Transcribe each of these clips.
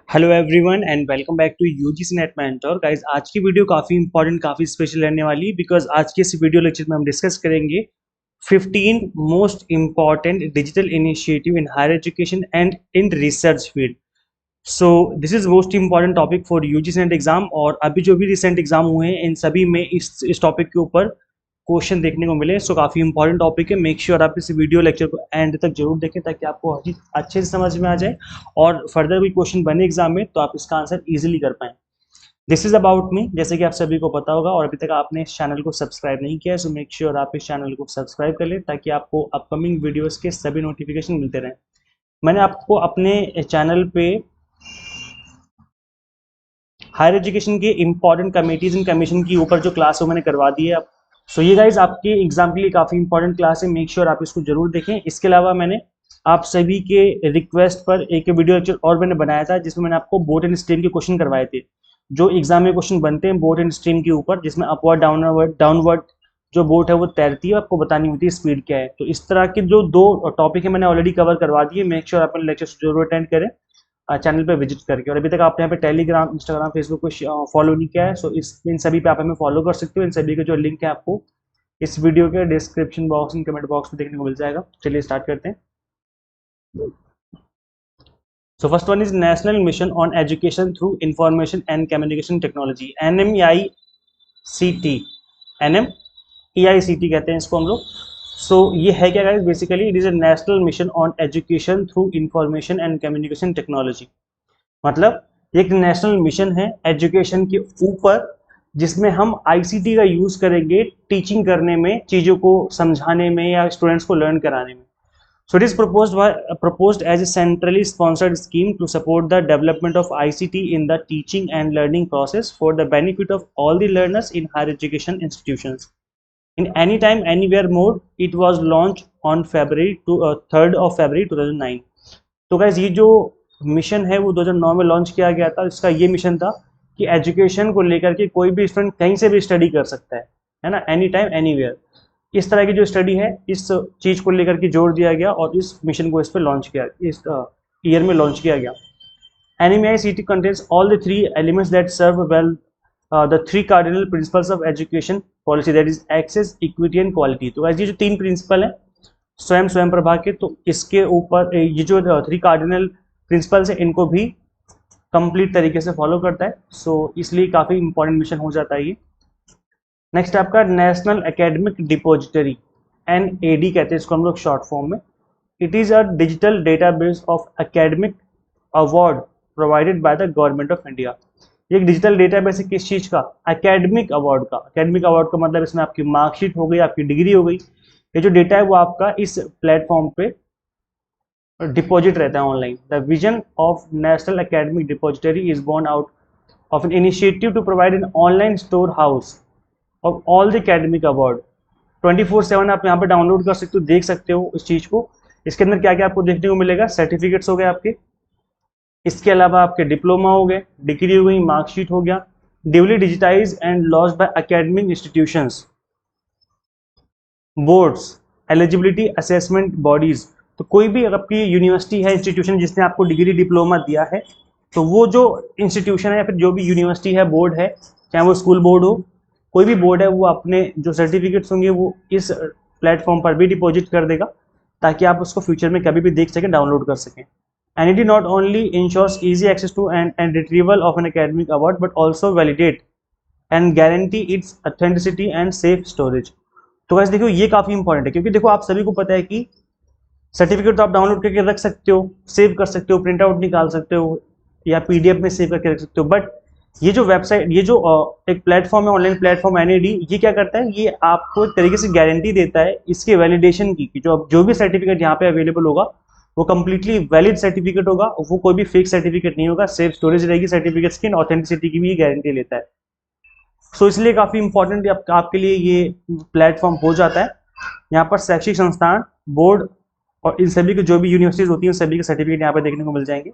Hello everyone and welcome back to UGC NET mentor guys. आज की video काफ़ी important काफ़ी स्पेशल रहने वाली है बिकॉज आज के इस वीडियो लेक्चर में हम डिस्कस करेंगे 15 most important digital initiative in higher education and in research field. So this is most important topic for UGC NET exam. और अभी जो भी रिसेंट एग्जाम हुए हैं इन सभी में इस टॉपिक के ऊपर क्वेश्चन देखने को मिले। सो काफ़ी इंपॉर्टेंट टॉपिक है। मेक श्योर आप इस वीडियो लेक्चर को एंड तक जरूर देखें ताकि आपको हर चीज़ अच्छे से समझ में आ जाए और फर्दर कोई क्वेश्चन बने एग्जाम में तो आप इसका आंसर इजीली कर पाएँ। दिस इज अबाउट मी, जैसे कि आप सभी को पता होगा और अभी तक आपने इस चैनल को सब्सक्राइब नहीं किया है सो मेक श्योर आप इस चैनल को सब्सक्राइब कर लें ताकि आपको अपकमिंग वीडियोस के सभी नोटिफिकेशन मिलते रहें। मैंने आपको अपने चैनल पे हायर एजुकेशन के इंपॉर्टेंट कमेटीज एंड कमीशन की ऊपर जो क्लास है मैंने करवा दी है। सो ये गाइज आपके एग्जाम के लिए काफ़ी इंपॉर्टेंट क्लास है। मेक श्योर आप इसको जरूर देखें। इसके अलावा मैंने आप सभी के रिक्वेस्ट पर एक वीडियो लेक्चर और मैंने बनाया था जिसमें मैंने आपको बोट एंड स्ट्रीम के क्वेश्चन करवाए थे। जो एग्जाम में क्वेश्चन बनते हैं बोट एंड स्ट्रीम के ऊपर, जिसमें अपवर्ड डाउनवर्ड जो बोट है वो तैरती है, आपको बतानी होती है स्पीड क्या है। तो इस तरह के जो दो टॉपिक है मैंने ऑलरेडी कवर करवा दिए। मेक श्योर अपने लेक्चर जरूर अटेंड करें चैनल पे विजिट करके। और अभी तक आपने यहाँ पे टेलीग्राम, इंस्टाग्राम, फेसबुक को फॉलो नहीं किया है सो इन सभी पे आप हमें फॉलो कर सकते हो। इन सभी के जो लिंक है आपको इस वीडियो के description box and comment box में देखने को मिल जाएगा। चलिए स्टार्ट करते हैं। So first one is national mission on education through information and communication technology, NMEICT। NMEICT कहते हैं इसको हम लोग। सो ये है क्या guys? Basically it is a national mission on education through information and communication technology. मतलब एक नेशनल मिशन है एजुकेशन के ऊपर जिसमें हम आईसीटी का यूज करेंगे टीचिंग करने में, चीज़ों को समझाने में या स्टूडेंट्स को लर्न कराने में। So it is proposed as a centrally sponsored scheme to support the development of ICT in the teaching and learning process for the benefit of all the learners in higher education institutions. In anytime, anywhere mode, it was launched on February 3rd of February 2009. तो guys ये जो mission है वो 2009 में launch किया गया था। इसका ये मिशन था कि एजुकेशन को लेकर के कोई भी स्टूडेंट कहीं से भी स्टडी कर सकता है ना, एनी टाइम एनीवेयर। इस तरह की जो स्टडी है इस चीज़ को लेकर के जोर दिया गया और इस मिशन को इस पर लॉन्च किया, इस ईयर में लॉन्च किया गया। NMEICT contains all the three elements that serve well the three cardinal principles of education policy, that is access, equity and quality। तो ये जो तीन प्रिंसिपल हैं स्वयं प्रभा के, तो इसके ऊपर ये जो थ्री कार्डिनल प्रिंसिपल्स हैं इनको भी कंप्लीट तरीके से फॉलो करता है। सो इसलिए काफ़ी इंपॉर्टेंट मिशन हो जाता है ये। नेक्स्ट आपका नेशनल एकेडमिक डिपोजिटरी, NAD कहते हैं इसको हम लोग शॉर्ट फॉर्म में। It is a digital database of academic award provided by the government of India. एक डिजिटल डेटाबेस है किस चीज़ का? एकेडमिक अवार्ड का। एकेडमिक अवार्ड का मतलब इसमें आपकी मार्कशीट हो गई, आपकी डिग्री हो गई। ये जो डेटा है वो आपका इस प्लेटफॉर्म पे डिपॉजिट रहता है online. The vision of national academic depository is born out of an initiative to provide an online store house of all the academic award. 24/7 आप यहाँ पे डाउनलोड कर सकते हो, देख सकते हो इस चीज़ को। इसके अंदर क्या क्या आपको देखने को मिलेगा? सर्टिफिकेट्स हो गए आपके, इसके अलावा आपके डिप्लोमा हो गए, डिग्री हो गई, मार्कशीट हो गया, duly digitise and launched by academic institutions, boards, eligibility assessment bodies. तो कोई भी अगर आपकी यूनिवर्सिटी है, इंस्टीट्यूशन जिसने आपको डिग्री डिप्लोमा दिया है, तो वो जो इंस्टीट्यूशन है या फिर जो भी यूनिवर्सिटी है, बोर्ड है, चाहे वो स्कूल बोर्ड हो, कोई भी बोर्ड है, वो अपने जो सर्टिफिकेट्स होंगे वो इस प्लेटफॉर्म पर भी डिपॉजिट कर देगा ताकि आप उसको फ्यूचर में कभी भी देख सकें, डाउनलोड कर सकें। And it not only ensures easy access to and retrieval of an academic award but also validate and guarantee its authenticity and safe storage. तो वैसे देखो ये काफ़ी इंपॉर्टेंट है क्योंकि देखो आप सभी को पता है कि सर्टिफिकेट तो आप डाउनलोड करके रख सकते हो, सेव कर सकते हो, प्रिंट आउट निकाल सकते हो या PDF में सेव करके रख सकते हो। बट ये जो वेबसाइट, ये जो एक प्लेटफॉर्म है, ऑनलाइन प्लेटफॉर्म NAD, ये क्या करता है? ये आपको एक तरीके से गारंटी देता है इसके वैलिडेशन की कि जो भी सर्टिफिकेट यहाँ पे अवेलेबल होगा वो कम्प्लीटली वैलिड सर्टिफिकेट होगा, वो कोई भी फेक सर्टिफिकेट नहीं होगा, सेफ स्टोरेज रहेगी सर्टिफिकेट्स की, ऑथेंटिसिटी की भी गारंटी लेता है। सो इसलिए काफ़ी इंपॉर्टेंट आपके लिए ये प्लेटफॉर्म हो जाता है। यहाँ पर शैक्षिक संस्थान, बोर्ड और इन सभी के जो भी यूनिवर्सिटीज होती हैं सभी के सर्टिफिकेट यहाँ पर देखने को मिल जाएंगे।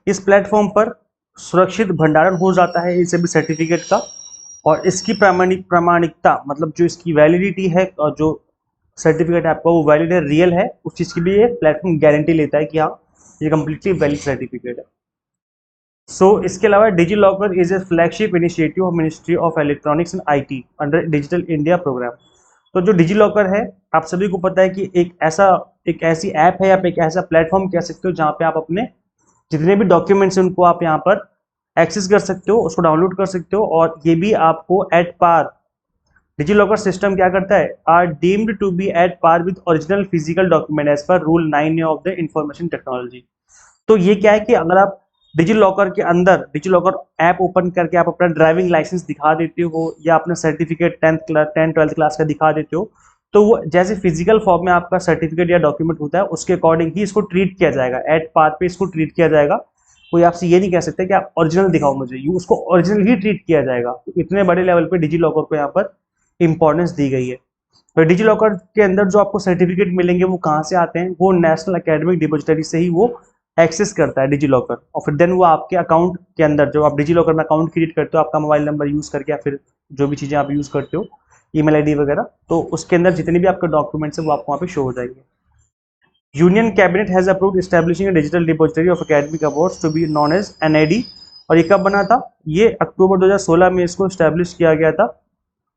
इस प्लेटफॉर्म पर सुरक्षित भंडारण हो जाता है इन सभी सर्टिफिकेट का और इसकी प्रामाणिकता, मतलब जो इसकी वैलिडिटी है और जो सर्टिफिकेट है आपका वो वैलिड है, रियल है, उस चीज़ की भी ये प्लेटफॉर्म गारंटी लेता है कि हाँ ये कम्प्लीटली वैलिड सर्टिफिकेट है। सो इसके अलावा DigiLocker is a flagship initiative of ministry of electronics and IT under digital India programme. तो जो डिजी लॉकर है, आप सभी को पता है कि एक ऐसी ऐप है, आप एक ऐसा प्लेटफॉर्म कह सकते हो जहाँ पे आप अपने जितने भी डॉक्यूमेंट्स हैं उनको आप यहाँ पर एक्सेस कर सकते हो, उसको डाउनलोड कर सकते हो, और ये भी आपको at par, DigiLocker system क्या करता है, are deemed to be at par with original physical document as per rule 9 of the information technology. तो ये क्या है कि अगर आप डिजी लॉकर के अंदर डिजी लॉकर ऐप ओपन करके आप अपना ड्राइविंग लाइसेंस दिखा देते हो या अपना सर्टिफिकेट 10th 12th क्लास का दिखा देते हो, तो वो जैसे फिजिकल फॉर्म में आपका सर्टिफिकेट या डॉक्यूमेंट होता है उसके अकॉर्डिंग ही इसको ट्रीट किया जाएगा, एट पार पे इसको ट्रीट किया जाएगा। कोई आपसे ये नहीं कह सकता कि आप ओरिजिनल दिखाओ मुझे, यू उसको ओरिजिनल ही ट्रीट किया जाएगा। तो इतने बड़े लेवल पे डिजी लॉकर को यहाँ पर इंपॉर्टेंस दी गई है। तो डिजी लॉकर के अंदर जो आपको सर्टिफिकेट मिलेंगे वो कहाँ से आते हैं, वो नेशनल एकेडमिक डिपॉजिटरी से ही वो एक्सेस करता है डिजी लॉकर, और फिर देन वो आपके अकाउंट के अंदर, जो आप डिजी लॉकर में अकाउंट क्रिएट करते हो, आपका मोबाइल नंबर यूज करके या फिर जो भी चीजें आप यूज करते हो, ईमेल आईडी वगैरह, तो उसके अंदर जितने भी आपके डॉक्यूमेंट्स है वो आपको वहाँ पे शो हो जाएंगे। Union cabinet has approved establishing a digital depository of academic awards to be known as NAD. और ये कब बना था, ये अक्टूबर 2016 में इसको एस्टैब्लिश किया गया था।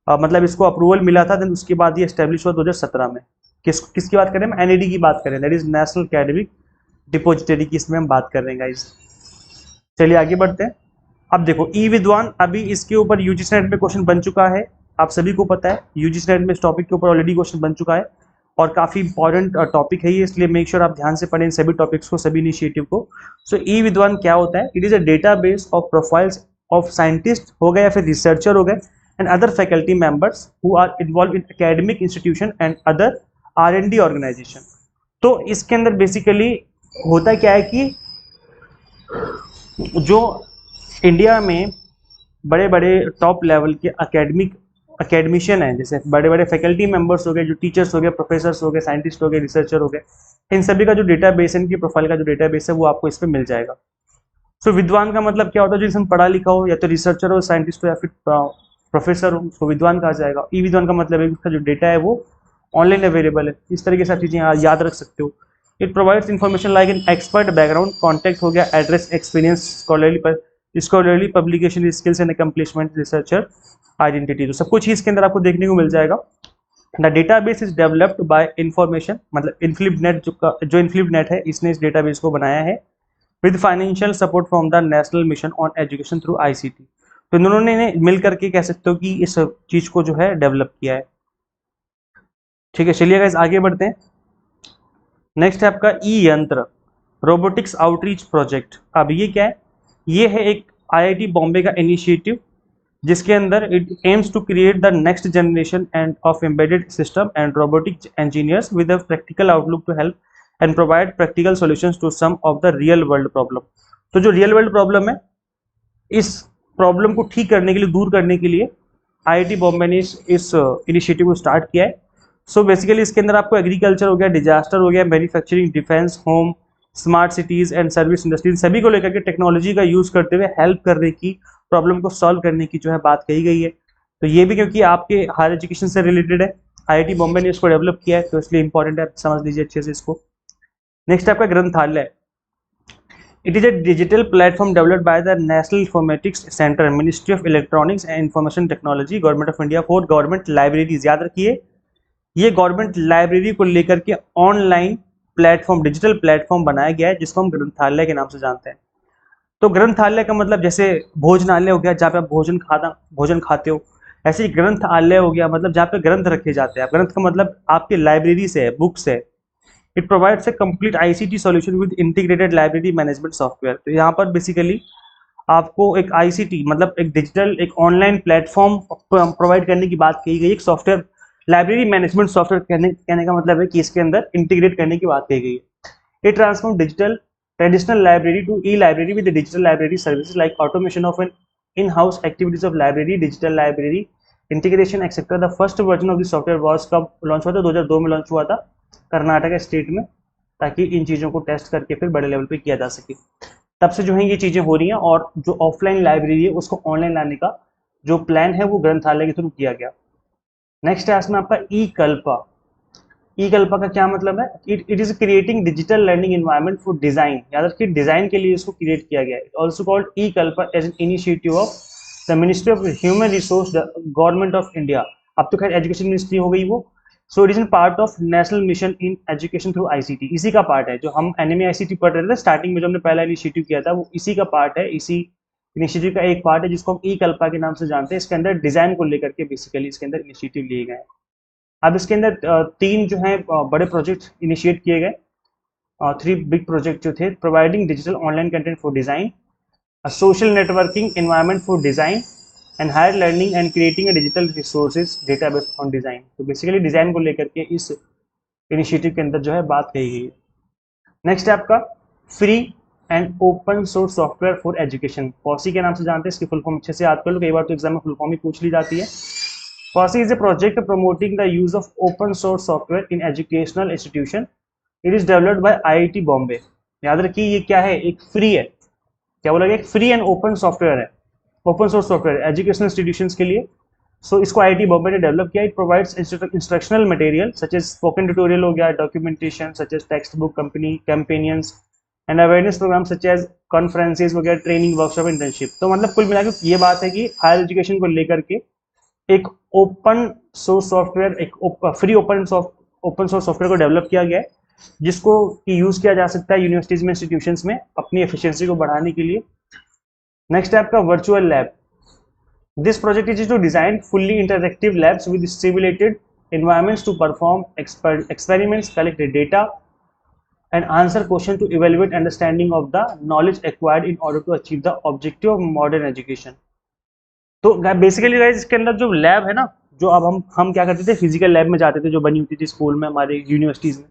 मतलब इसको अप्रूवल मिला था, देन उसके बाद ये एस्टैब्लिश हुआ 2017 में। किसकी बात करें हम, एनआईडी की बात करें, that is national academic depository की इसमें हम बात कर रहे हैं गाइस। चलिए आगे बढ़ते हैं। अब देखो ई विद्वान, अभी इसके ऊपर यूजीसी नेट में क्वेश्चन बन चुका है, आप सभी को पता है यूजीसी नेट में इस टॉपिक के ऊपर ऑलरेडी क्वेश्चन बन चुका है और काफी इंपॉर्टेंट टॉपिक है ये, इसलिए मेक श्योर आप ध्यान से पढ़ें सभी टॉपिक्स को, सभी इनिशिएटिव को। सो ई विद्वान क्या होता है, it is a database of profiles of scientist हो गए या फिर रिसर्चर हो गए and other faculty members who are involve in academic institution and other R&D organisation. तो इसके अंदर बेसिकली होता क्या है कि जो इंडिया में बड़े बड़े टॉप लेवल के अकेडमिशियन हैं, जैसे बड़े बड़े फैकल्टी मेंबर्स हो गए, जो टीचर्स हो गए, प्रोफेसर्स हो गए, साइंटिस्ट हो गए, रिसर्चर हो गए, इन सभी का जो डेटाबेस है, इनकी प्रोफाइल का जो डेटाबेस है वो आपको इस पर मिल जाएगा। सो विद्वान का मतलब क्या होता है, जो इंसान पढ़ा लिखा हो, या तो रिसर्चर हो, साइंटिस्ट हो, या फिर प्रोफेसर हो, उसको विद्वान कहा जाएगा। ई विद्वान का मतलब है उसका जो डेटा है वो ऑनलाइन अवेलेबल है। इस तरीके से चीजें याद रख सकते हो। It provides information like an expert background, contact हो गया, address, experience, scholarly publication skills and accomplishment, researcher identity, तो सब कुछ ही इसके अंदर आपको देखने को मिल जाएगा। The database is developed by information, मतलब इनफ्लिबनेट जो इनफ्लिबनेट है इसने इस डेटाबेस को बनाया है with financial support from the national mission on education through ICT। तो इन दोनों ने मिल करके कह सकते हो कि इस चीज को जो है डेवलप किया है। ठीक है, चलिए गाइस आगे बढ़ते हैं। नेक्स्ट है आपका ई यंत्र, रोबोटिक्स आउटरीच प्रोजेक्ट। अब ये क्या है, ये है एक IIT बॉम्बे का इनिशिएटिव जिसके अंदर it aims to create the next generation and of embedded system and robotic engineers with a practical outlook to help and provide practical solutions to some of the real world problem. तो जो real world problem है, इस problem को ठीक करने के लिए, दूर करने के लिए IIT बॉम्बे ने इस इनिशिएटिव को स्टार्ट किया है। सो बेसिकली इसके अंदर आपको एग्रीकल्चर हो गया, डिजास्टर हो गया, manufacturing, defence, home, smart cities and service industry, सभी को लेकर के टेक्नोलॉजी का यूज करते हुए हेल्प करने की, प्रॉब्लम को सॉल्व करने की जो है बात कही गई है। तो ये भी क्योंकि आपके हायर एजुकेशन से रिलेटेड है, IIT बॉम्बे ने इसको डेवलप किया है, तो इसलिए इंपॉर्टेंट है, समझ लीजिए अच्छे से इसको। नेक्स्ट आपका ग्रंथालय, it is a digital platform developed by the national informatics centre, ministry of electronics and information technology, government of India, for government libraries. याद रखिए, ये गवर्नमेंट लाइब्रेरी को लेकर के ऑनलाइन प्लेटफॉर्म, डिजिटल प्लेटफॉर्म बनाया गया है जिसको हम ग्रंथालय के नाम से जानते हैं। तो ग्रंथालय का मतलब जैसे भोजनालय हो गया, जहाँ पे आप भोजन खाते हो, ऐसे ही ग्रंथालय हो गया मतलब जहाँ पे ग्रंथ रखे जाते हैं। ग्रंथ का मतलब आपके लाइब्रेरी से है, बुक्स है। It provides a complete ICT solution with integrated library management software. तो यहाँ पर बेसिकली आपको एक ICT मतलब एक डिजिटल, एक ऑनलाइन प्लेटफॉर्म प्रोवाइड करने की बात कही गई। एक सॉफ्टवेयर, लाइब्रेरी मैनेजमेंट सॉफ्टवेयर कहने का मतलब है कि इसके अंदर इंटीग्रेट करने की बात कही गई है। It transform digital traditional library to e library with digital library services like automation of an in house activities of library, digital library integration etcetera. The first version of this software was कब launch हुआ था, 2002 में launch हुआ था Karnataka state में, ताकि इन चीज़ों को टेस्ट करके फिर बड़े लेवल पे किया जा सके। तब से जो है ये चीज़ें हो रही हैं, और जो ऑफलाइन लाइब्रेरी है उसको ऑनलाइन लाने का जो प्लान है वो ग्रंथालय के थ्रू किया गया। नेक्स्ट है इसमें आपका ई कल्पा। ई कल्पा का क्या मतलब है? It is creating digital learning environment for design, याद रखिए डिजाइन के लिए इसको क्रिएट किया गया है। Also called e Kalpa as an initiative of the ministry of human resource government of India. अब तो खैर एजुकेशन मिनिस्ट्री हो गई वो। So it is part of national mission in education through ICT, इसी का पार्ट है। जो हम एनएमए आईसीटी पढ़ रहे थे स्टार्टिंग में, जो हमने पहला इनिशिएटिव किया था, वो इसी का पार्ट है, इसी इनिशिएटिव का एक पार्ट है जिसको हम ई कल्पा के नाम से जानते हैं। इसके अंदर डिजाइन को लेकर के बेसिकली इसके अंदर इनिशिएटिव लिए गए हैं। अब इसके अंदर तीन जो है बड़े प्रोजेक्ट इनिशिएट किए गए, 3 बिग प्रोजेक्ट जो थे। Providing digital online content for design, social networking environment for design, and higher learning and creating a digital resources database on design. तो बेसिकली डिजाइन को लेकर के इस इनिशिएटिव के अंदर जो है बात कही गई है। नेक्स्ट है आपका free and open source software for education, FOSSEE के नाम से जानते हैं। इसकी फुल फॉर्म अच्छे से याद कर लो, कई बार तो एग्जाम में फुल फॉर्म ही पूछ ली जाती है। FOSSEE is a project promoting the use of open source software in educational institution. It is developed by IIT Bombay. याद रखिए ये क्या है, एक फ्री है, क्या बोला गया, एक फ्री एंड ओपन सॉफ्टवेयर है, open source software educational institutions के लिए। सो इसको IIT बॉम्बे ने डेवलप किया। It provides instructional material such as spoken tutorial हो गया, documentation such as textbook, company campaigns and awareness programme such as conferences वगैरह, training, workshop, internship. तो मतलब कुल मिलाकर ये बात है कि हायर एजुकेशन को लेकर के एक ओपन सोर्स सॉफ्टवेयर, एक फ्री ओपन सोर्स सॉफ्टवेयर को डेवलप किया गया है, जिसको यूज किया जा सकता है यूनिवर्सिटीज में, इंस्टीट्यूशंस में अपनी एफिशिएंसी को बढ़ाने के लिए। नेक्स्ट है आपका virtual lab. This project is to design fully interactive labs with simulated environments to perform experiments, collect data and answer question to evaluate understanding of the knowledge acquired in order to achieve the objective of modern education. तो basically guys इसके अंदर जो lab है ना, जो अब हम क्या करते थे, फिजिकल लैब में जाते थे, जो बनी होती थी स्कूल में, हमारे यूनिवर्सिटीज में,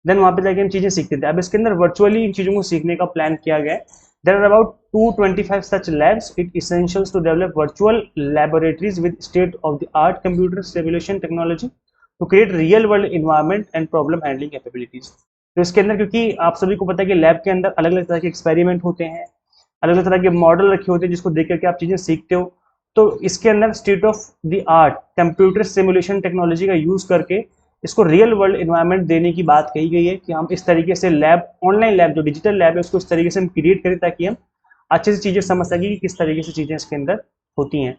देन वहाँ पे जाके हम चीज़ें सीखते थे। अब इसके अंदर वर्चुअली इन चीज़ों को सीखने का प्लान किया गया है। There are about 225 such labs. It essentials to develop virtual laboratories with state of the art computer simulation technology to create real world environment and problem handling capabilities. तो इसके अंदर, क्योंकि आप सभी को पता है कि लैब के अंदर अलग अलग तरह के एक्सपेरिमेंट होते हैं, अलग अलग तरह के मॉडल रखे होते हैं जिसको देख करके आप चीज़ें सीखते हो। तो इसके अंदर state of the art computer simulation technology का यूज करके इसको रियल वर्ल्ड एनवायरनमेंट देने की बात कही गई है कि हम इस तरीके से लैब, ऑनलाइन लैब जो डिजिटल लैब है, उसको इस तरीके से हम क्रिएट करें ताकि हम अच्छे से चीज़ें समझ सकें कि किस तरीके से चीज़ें इसके अंदर होती हैं।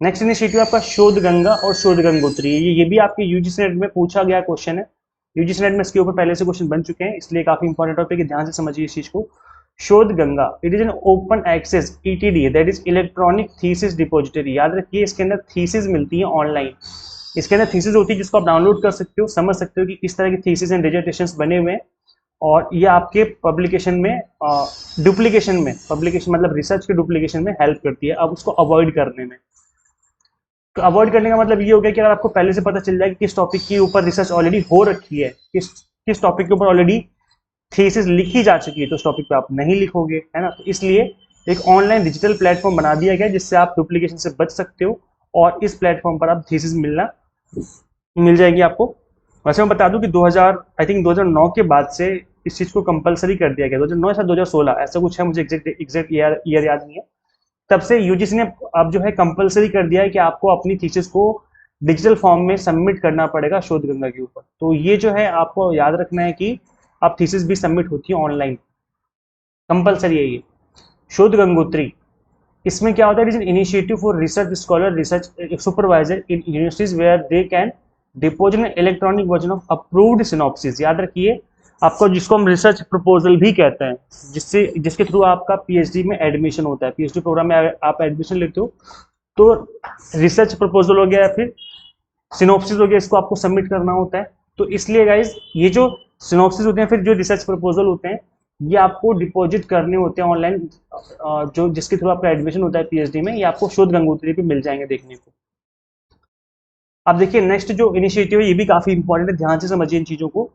नेक्स्ट इनिशिएटिव आपका शोध गंगा और शोध गंगोत्री। ये भी आपके यूजीसी नेट में पूछा गया क्वेश्चन है। यूजीसी नेट में इसके ऊपर पहले से क्वेश्चन बन चुके हैं, इसलिए काफी इंपॉर्टेंट टॉपिक है, ध्यान से समझिए इस चीज को। Shodhganga, it is an open access ETD, that is electronic thesis depository. याद रखिए इसके अंदर थीसिस मिलती है ऑनलाइन। इसके अंदर थीसिस होती है जिसको आप डाउनलोड कर सकते हो, समझ सकते हो कि किस तरह की थीसिस एंड डिजर्टेशंस बने हुए हैं, और ये आपके पब्लिकेशन में डुप्लीकेशन में, पब्लिकेशन मतलब रिसर्च के डुप्लीकेशन में हेल्प करती है, अब उसको अवॉइड करने में। तो अवॉइड करने का मतलब ये हो गया कि अगर आपको पहले से पता चल जाए कि किस टॉपिक के ऊपर रिसर्च ऑलरेडी हो रखी है, किस टॉपिक के ऊपर ऑलरेडी थीसिस लिखी जा चुकी है, तो उस टॉपिक पे आप नहीं लिखोगे, है ना। तो इसलिए एक ऑनलाइन डिजिटल प्लेटफॉर्म बना दिया गया जिससे आप डुप्लीकेशन से बच सकते हो, और इस प्लेटफॉर्म पर आप थीसिस मिल जाएगी आपको। वैसे मैं बता दूं कि 2009 के बाद से इस चीज़ को कंपलसरी कर दिया गया, 2009 या 2016 ऐसा कुछ है, मुझे एग्जैक्ट ईयर याद नहीं है। तब से यूजीसी ने अब जो है कंपलसरी कर दिया है कि आपको अपनी थीसिस को डिजिटल फॉर्म में सबमिट करना पड़ेगा शोध गंगा के ऊपर। तो ये जो है आपको याद रखना है कि अब थीसिस भी सबमिट होती है ऑनलाइन, कंपलसरी है ये। शोध गंगोत्री, इसमें क्या होता है, it is an initiative for research scholar, research supervisor in universities where they can deposit an electronic version of approved synopsis. याद रखिए आपको, जिसको हम रिसर्च प्रपोजल भी कहते हैं, जिसके थ्रू आपका PhD में एडमिशन होता है, PhD प्रोग्राम में आप एडमिशन लेते हो, तो रिसर्च प्रपोजल हो गया या फिर सिनॉप्सिस हो गया, इसको आपको सबमिट करना होता है। तो इसलिए गाइज ये जो सिनॉप्सिस होते हैं, फिर जो रिसर्च प्रपोजल होते हैं, ये आपको डिपॉजिट करने होते हैं ऑनलाइन, जो जिसके थ्रू आपका एडमिशन होता है PhD में, ये आपको शोध गंगोत्री पे मिल जाएंगे देखने को। अब देखिए नेक्स्ट जो इनिशिएटिव है ये भी काफी इंपॉर्टेंट है, ध्यान से समझिए इन चीजों को।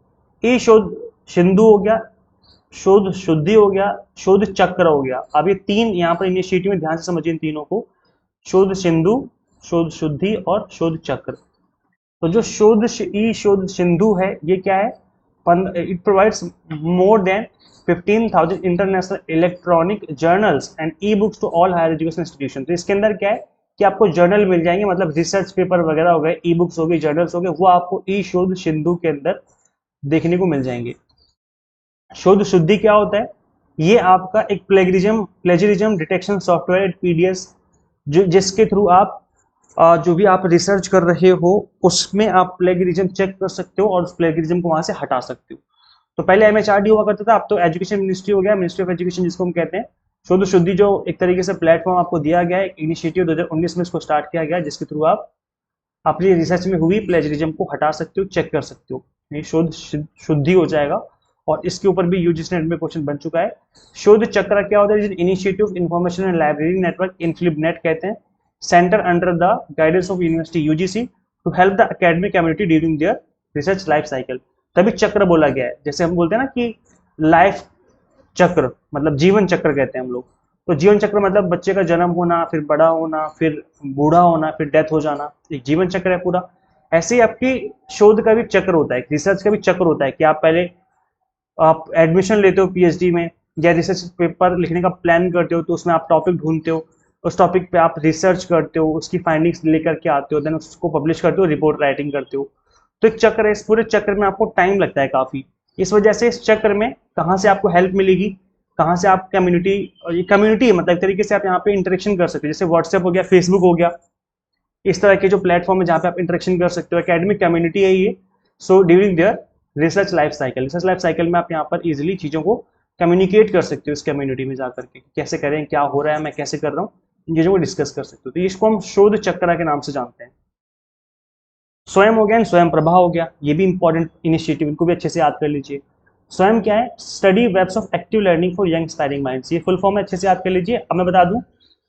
ई शोध सिंधु हो गया, शोध शुद्धि हो गया, शोध चक्र हो गया। अब ये तीन यहाँ पर इनिशिएटिव में ध्यान से समझिए इन तीनों को, शोध सिंधु, शोध शुद्धि और शोध चक्र। तो जो शोध सिंधु है ये क्या है, it provides more than 15,000 international electronic journals and e books to all higher education institution. तो इसके अंदर क्या है, कि आपको जर्नल मिल जाएंगे, मतलब रिसर्च पेपर वगैरह हो गए, ई बुक्स हो गए, जर्नल्स हो गए, वो आपको ई शोध सिंधु के अंदर देखने को मिल जाएंगे। शोध शुद्धि क्या होता है? ये आपका एक प्लेजरिज्म डिटेक्शन सॉफ्टवेयर पीडीएस, जो जिसके थ्रू आप जो भी आप रिसर्च कर रहे हो उसमें आप प्लेगरिज्म चेक कर सकते हो और उस प्लेगरिज्म को वहां से हटा सकते हो। तो पहले एमएचआरडी हुआ करता था, अब तो एजुकेशन मिनिस्ट्री हो गया, मिनिस्ट्री ऑफ एजुकेशन जिसको हम कहते हैं। शोध शुद्धि जो एक तरीके से प्लेटफॉर्म आपको दिया गया है, एक इनिशिएटिव 2019 में इसको स्टार्ट किया गया, जिसके थ्रू आप अपनी रिसर्च में हुई प्लेजरिज्म को हटा सकते हो, चेक कर सकते हो, ये शोध शुद्धि हो जाएगा। और इसके ऊपर भी यूजीसी नेट में क्वेश्चन बन चुका है। शोध चक्र क्या होता है? Initiative information and library network, INFLIBNET कहते हैं, centre under the guidance of university UGC to help the academic community during their research life cycle. तभी चक्र बोला गया है। जैसे हम बोलते हैं ना कि लाइफ चक्र, मतलब जीवन चक्र कहते हैं हम लोग। तो जीवन चक्र मतलब बच्चे का जन्म होना, फिर बड़ा होना, फिर बूढ़ा होना, फिर डेथ हो जाना, एक जीवन चक्र है पूरा। ऐसे ही आपकी शोध का भी चक्र होता है, रिसर्च का भी चक्र होता है कि आप पहले आप एडमिशन लेते हो पीएचडी में, या रिसर्च पेपर लिखने का प्लान करते हो, तो उसमें आप टॉपिक ढूंढते हो, उस टॉपिक पे आप रिसर्च करते हो, उसकी फाइंडिंग्स लेकर के आते हो, देन उसको पब्लिश करते हो, रिपोर्ट राइटिंग करते हो। तो एक चक्र है, इस पूरे चक्र में आपको टाइम लगता है काफी। इस वजह से इस चक्र में कहाँ से आपको हेल्प मिलेगी, कहाँ से आप कम्युनिटी, और ये कम्युनिटी मतलब एक तरीके से आप यहाँ पे इंटरेक्शन कर सकते हो, जैसे व्हाट्सएप हो गया, फेसबुक हो गया, इस तरह के जो प्लेटफॉर्म है जहाँ पे आप इंटरेक्शन कर सकते हो, एकेडमिक कम्युनिटी है ये। So during their research life cycle में आप यहाँ पर इजिली चीज़ों को कम्युनिकेट कर सकते हो इस कम्युनिटी में जाकर के, कैसे करें, क्या हो रहा है, मैं कैसे कर रहा हूँ, इन चीज़ों को डिस्कस कर सकते हो। तो इसको हम शोध चक्र के नाम से जानते हैं। स्वयं हो गया एंड स्वयं प्रभा हो गया, ये भी इंपॉर्टेंट इनिशिएटिव, इनको भी अच्छे से याद कर लीजिए। स्वयं क्या है? Study webs of active learning for young aspiring minds, ये फुल फॉर्म है, अच्छे से याद कर लीजिए। अब मैं बता दूं,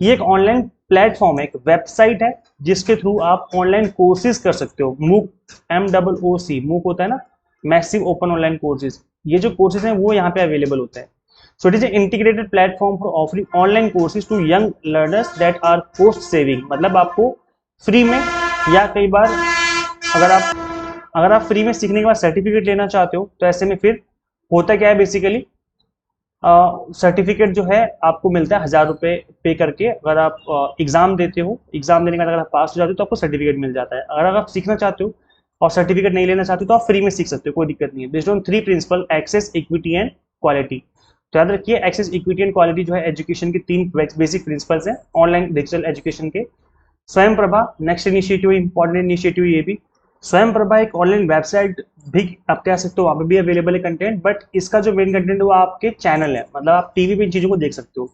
ये एक ऑनलाइन प्लेटफॉर्म है, एक वेबसाइट है, जिसके थ्रू आप ऑनलाइन कोर्सेज कर सकते हो। मूक, MOOC, मूक होता है ना, मैसिव ओपन ऑनलाइन कोर्सेज। ये जो कोर्सेज हैं वो यहाँ पे अवेलेबल होते हैं। So it is integrated platform for offering online courses to young learners that are cost saving, मतलब आपको फ्री में, या कई बार अगर आप फ्री में सीखने के बाद सर्टिफिकेट लेना चाहते हो, तो ऐसे में फिर होता क्या है बेसिकली, सर्टिफिकेट जो है आपको मिलता है 1000 रुपये पे करके। अगर आप एग्जाम देते हो, एग्जाम देने के बाद अगर आप पास हो जाते हो तो आपको सर्टिफिकेट मिल जाता है। अगर आप सीखना चाहते हो और सर्टिफिकेट नहीं लेना चाहते हो तो आप फ्री में सीख सकते हो, कोई दिक्कत नहीं है। Based on 3 principle, access, equity and quality. तो याद रखिए, एक्सेस, इक्विटी एंड क्वालिटी जो है एजुकेशन के 3 बेसिक प्रिंसिपल्स हैं ऑनलाइन डिजिटल एजुकेशन के। स्वयं Prabha next initiative, important initiative ये भी। स्वयं प्रभा एक ऑनलाइन वेबसाइट भी आप कह सकते हो, वहाँ पे भी अवेलेबल है कंटेंट, बट इसका जो मेन कंटेंट है वो आपके चैनल है, मतलब आप टीवी पे इन चीज़ों को देख सकते हो।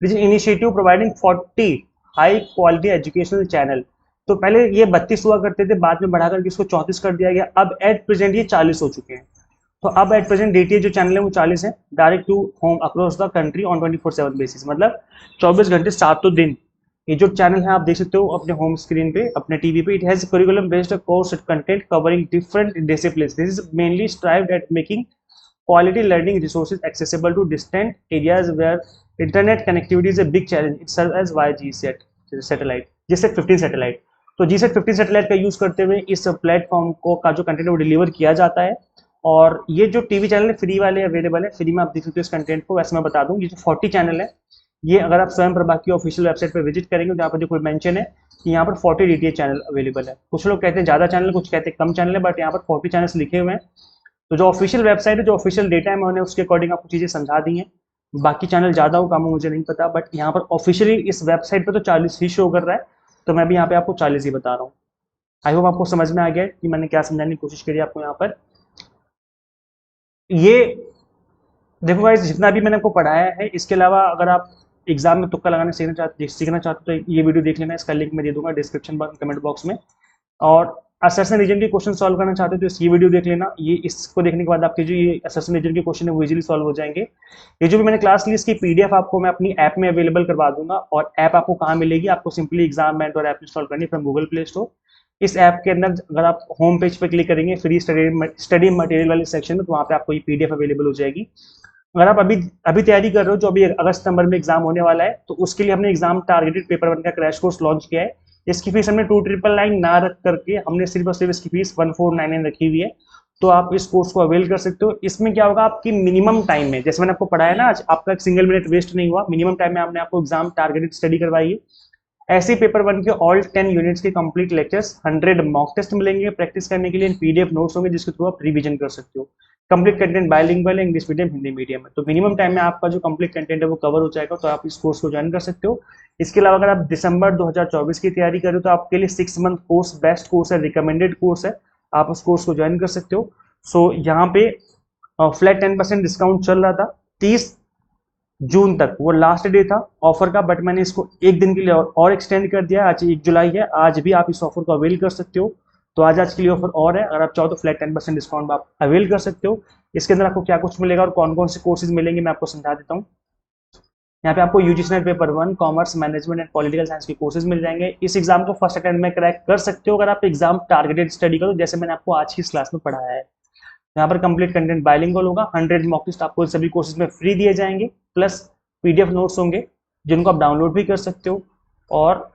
This initiative providing 40 high quality educational channel. तो पहले ये 32 हुआ करते थे, बाद में बढ़ा करके इसको 34 कर दिया गया, अब एट प्रेजेंट ये 40 हो चुके हैं। तो अब एट प्रेजेंट डीटीएच जो चैनल है वो 40 है, direct to home across the country on 24/7 basis, मतलब 24 घंटे 7 दिन। ये जो चैनल है आप देख सकते हो अपने होम स्क्रीन पे, अपने टीवी पे। It has curriculum based course content covering different disciplines. This is mainly strived eight making quality learning resources accessible to distant areas where internet connectivity is a big challenge. It serves as YGSAT satellite, GSAT 15 satellite. तो GSAT 15 satellite का use करते हुए इस platform को का जो content है वो डिलीवर किया जाता है। और ये जो टीवी चैनल है फ्री वाले अवेलेबल है, फ्री में आप देख सकते हो इस कंटेंट को। वैसे मैं बता दूं, ये जो 40 चैनल है, ये अगर आप स्वयं प्रभा की ऑफिशियल वेबसाइट पर विजिट करेंगे तो यहाँ पर देखो मेंशन है कि यहाँ पर 40 डीटीएच चैनल अवेलेबल है। कुछ लोग कहते हैं ज़्यादा चैनल, कुछ कहते हैं कम चैनल है, बट यहाँ पर 40 चैनल्स लिखे हुए हैं। तो जो ऑफिशियल वेबसाइट है, जो ऑफिशियल डेटा है, मैंने उसके अकॉर्डिंग आपको चीज़ें समझा दी हैं। बाकी चैनल ज़्यादा हो कम हो मुझे नहीं पता, बट यहाँ पर ऑफिशियली इस वेबसाइट पर तो 40 ही शो कर रहा है, तो मैं भी यहाँ पे आपको 40 ही बता रहा हूँ। आई होप आपको समझ में आ गया कि मैंने क्या समझाने की कोशिश करी आपको यहाँ पर। ये देखो गाइस, जितना भी मैंने आपको पढ़ाया है, इसके अलावा अगर आप एग्जाम में तुक्का लगाने सीखना चाहते हो तो ये वीडियो देख लेना, इसका लिंक मैं दे दूंगा डिस्क्रिप्शन कमेंट बॉक्स में। और असर्शन रीजन के क्वेश्चन सॉल्व करना चाहते हो तो ये वीडियो देख लेना। ये इसको देखने के बाद आपके जो ये असर्शन रीजन के क्वेश्चन है वो इजीली सॉल्व हो जाएंगे। ये जो भी मैंने क्लास ली, इसकी पीडीएफ आपको मैं अपनी ऐप में अवेलेबल करवा दूंगा। और ऐप आपको कहाँ मिलेगी? आपको simply exam mentor app install करनी फ्रॉम गूगल प्ले स्टोर। इस ऐप के अंदर अगर आप होम पेज पर क्लिक करेंगे फ्री स्टडी मटेरियल वाले सेक्शन में, तो वहाँ पे आपको ये पीडीएफ अवेलेबल हो जाएगी। अगर आप अभी तैयारी कर रहे हो, जो अभी अगस्त सितंबर में एग्जाम होने वाला है, तो उसके लिए हमने एग्जाम टारगेटेड पेपर 1 का क्रैश कोर्स लॉन्च किया है। इसकी फीस हमने 2999 ना रख करके हमने सिर्फ और सिर्फ इसकी फीस 1499 रखी हुई है। तो आप इस कोर्स को अवेल कर सकते हो। इसमें क्या होगा, आपकी मिनिमम टाइम में, जैसे मैंने आपको पढ़ाया ना आज, आपका एक सिंगल मिनट वेस्ट नहीं हुआ। मिनिमम टाइम में हमने आपको एग्जाम टारगेटेड स्टडी करवाई है। ऐसे पेपर 1 के ऑल 10 यूनिट्स के कंप्लीट लेक्चर्स, 100 मॉक टेस्ट मिलेंगे प्रैक्टिस करने के लिए, पीडीएफ नोट्स होंगे जिसके थ्रू आप रिवीजन कर सकते हो। कंप्लीट कंटेंट बाइलिंगुअल है, इंग्लिश मीडियम हिंदी मीडियम है, तो मिनिमम टाइम में आपका जो कंप्लीट कंटेंट है वो कवर हो जाएगा, तो आप इस कोर्स को ज्वाइन कर सकते हो। इसके अलावा अगर आप दिसंबर 2024 की तैयारी करें तो आपके लिए 6 मंथ कोर्स बेस्ट कोर्स है, रिकमेंडेड कोर्स है, आप उस कोर्स को ज्वाइन कर सकते हो। सो यहाँ पे फ्लैट 10% डिस्काउंट चल रहा था, 30 जून तक वो लास्ट डे था ऑफर का, बट मैंने इसको एक दिन के लिए और एक्सटेंड कर दिया। आज 1 जुलाई है, आज भी आप इस ऑफर को अवेल कर सकते हो। तो आज के लिए ऑफर और है, अगर आप चाहो तो फ्लैट 10% डिस्काउंट आप अवेल कर सकते हो। इसके अंदर आपको क्या कुछ मिलेगा और कौन कौन से कोर्सेज मिलेंगे मैं आपको समझा देता हूँ। यहाँ पे आपको UGC net paper 1 commerce management and political science के कोर्सेज मिल जाएंगे। इस एग्जाम को फर्स्ट अटेम्प्ट में क्रैक कर सकते हो अगर आप एग्जाम टारगेटेड स्टडी करो, जैसे मैंने आपको आज की इस क्लास में पढ़ाया है। यहाँ पर कंप्लीट कंटेंट बाइलिंगुअल होगा, 100 मॉक टेस्ट आपको सभी कोर्सेज में फ्री दिए जाएंगे, प्लस पीडीएफ नोट्स होंगे जिनको आप डाउनलोड भी कर सकते हो और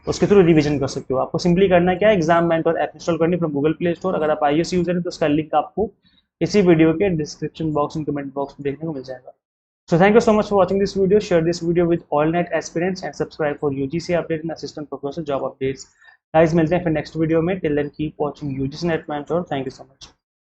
उसके थ्रू रिवीजन कर सकते हो। आपको सिंपली करना क्या है, एग्जाम मेंटर ऐप इंस्टॉल करनी फ्रॉम गूगल प्ले स्टोर। अगर आप आईएएस यूजर हैं तो उसका लिंक आपको इसी वीडियो के description box and comment box में देखने को मिल जाएगा। So thank you so much for watching this video. Share this video with all NET aspirants and subscribe for UGC update and assistant professor job updates. Guys, मिलते हैं फिर next video में। Till then keep watching UGC NET Mentor. Thank you so much.